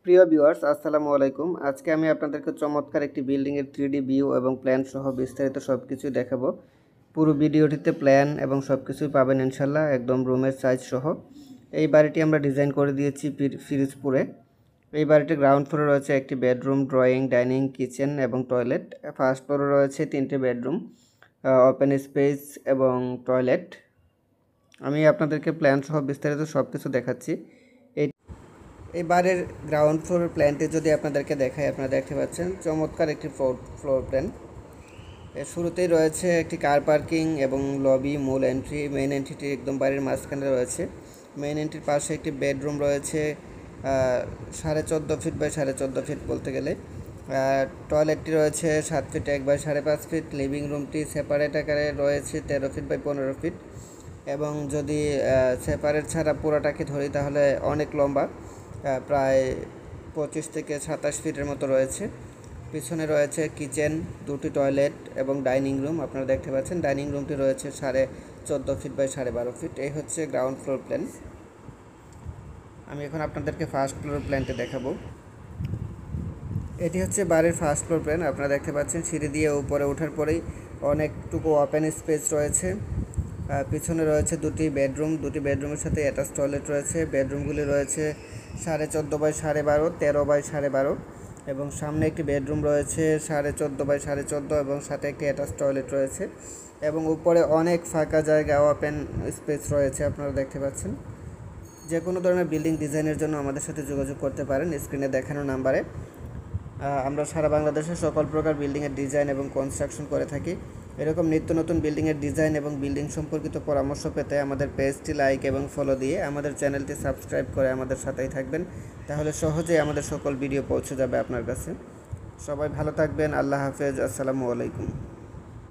প্রিয় ভিউয়ার্স, আসসালামু আলাইকুম। আজকে আমি আপনাদেরকে চমৎকার একটি বিল্ডিংয়ের 3D ভিউ এবং প্ল্যান সহ বিস্তারিত সব কিছুই দেখাবো। পুরো ভিডিওটিতে প্ল্যান এবং সব কিছুই পাবেন ইনশাল্লাহ, একদম রুমের সাইজ সহ। এই বাড়িটি আমরা ডিজাইন করে দিয়েছি ফিরোজপুরে। এই বাড়িটির গ্রাউন্ড ফ্লোরে রয়েছে একটি বেডরুম, ড্রয়িং, ডাইনিং, কিচেন এবং টয়লেট। ফার্স্ট ফ্লোরে রয়েছে 3টে বেডরুম, ওপেন স্পেস এবং টয়লেট। আমি আপনাদেরকে প্ল্যান সহ বিস্তারিত সব কিছু দেখাচ্ছি। এই বাড়ির গ্রাউন্ড ফ্লোরের প্ল্যানটি যদি আপনাদেরকে দেখাই, আপনারা দেখতে পাচ্ছেন চমৎকার একটি ফ্লোর প্ল্যান। এর শুরুতেই রয়েছে একটি কার পার্কিং এবং লবি, মূল এন্ট্রি। মেইন এন্ট্রিটি একদম বাড়ির মাঝখানে রয়েছে। মেইন এন্ট্রির পাশে একটি বেডরুম রয়েছে 14.5 ফিট বাই 14.5 ফিট বলতে গেলে। টয়লেটটি রয়েছে 7 ফিট 1 বাই 5.5 ফিট। লিভিং রুমটি সেপারেট আকারে রয়েছে 13 ফিট বাই 15 ফিট, এবং যদি সেপারেট ছাড়া পুরোটাকে ধরি তাহলে অনেক লম্বা, প্রায় 25 থেকে 27 ফিটের মতো রয়েছে। পিছনে রয়েছে কিচেন, 2টি টয়লেট এবং ডাইনিং রুম। আপনারা দেখতে পাচ্ছেন ডাইনিং রুমটি রয়েছে 14.5 ফিট বাই 12.5 ফিট। এই হচ্ছে গ্রাউন্ড ফ্লোর প্ল্যান। আমি এখন আপনাদেরকে ফার্স্ট ফ্লোর প্ল্যানটি দেখাবো। এটি হচ্ছে বাড়ির ফার্স্ট ফ্লোর প্ল্যান। আপনারা দেখতে পাচ্ছেন সিঁড়ি দিয়ে উপরে ওঠার পরেই অনেকটুকু ওপেন স্পেস রয়েছে। পিছনে রয়েছে 2টি বেডরুম, 2টি বেডরুমের সাথে অ্যাটাচ টয়লেট রয়েছে। বেডরুমগুলি রয়েছে 14.5 বাই 12.5, 13 বাই 12.5, এবং সামনে একটি বেডরুম রয়েছে 14.5 বাই 14.5 এবং সাথে একটি অ্যাটাচ টয়লেট রয়েছে, এবং উপরে অনেক ফাঁকা জায়গা, ওপেন স্পেস রয়েছে। আপনারা দেখতে পাচ্ছেন। যে কোনো ধরনের বিল্ডিং ডিজাইনের জন্য আমাদের সাথে যোগাযোগ করতে পারেন স্ক্রিনে দেখানো নাম্বারে। আমরা সারা বাংলাদেশের সকল প্রকার বিল্ডিংয়ের ডিজাইন এবং কনস্ট্রাকশন করে থাকি। এরকম নিত্য নতুন বিল্ডিংয়ের ডিজাইন এবং বিল্ডিং সম্পর্কিত পরামর্শ পেতে আমাদের পেজটি লাইক এবং ফলো দিয়ে আমাদের চ্যানেলটি সাবস্ক্রাইব করে আমাদের সাথেই থাকবেন। তাহলে সহজেই আমাদের সকল ভিডিও পৌঁছে যাবে আপনার কাছে। সবাই ভালো থাকবেন। আল্লাহ হাফেজ। আসসালামু আলাইকুম।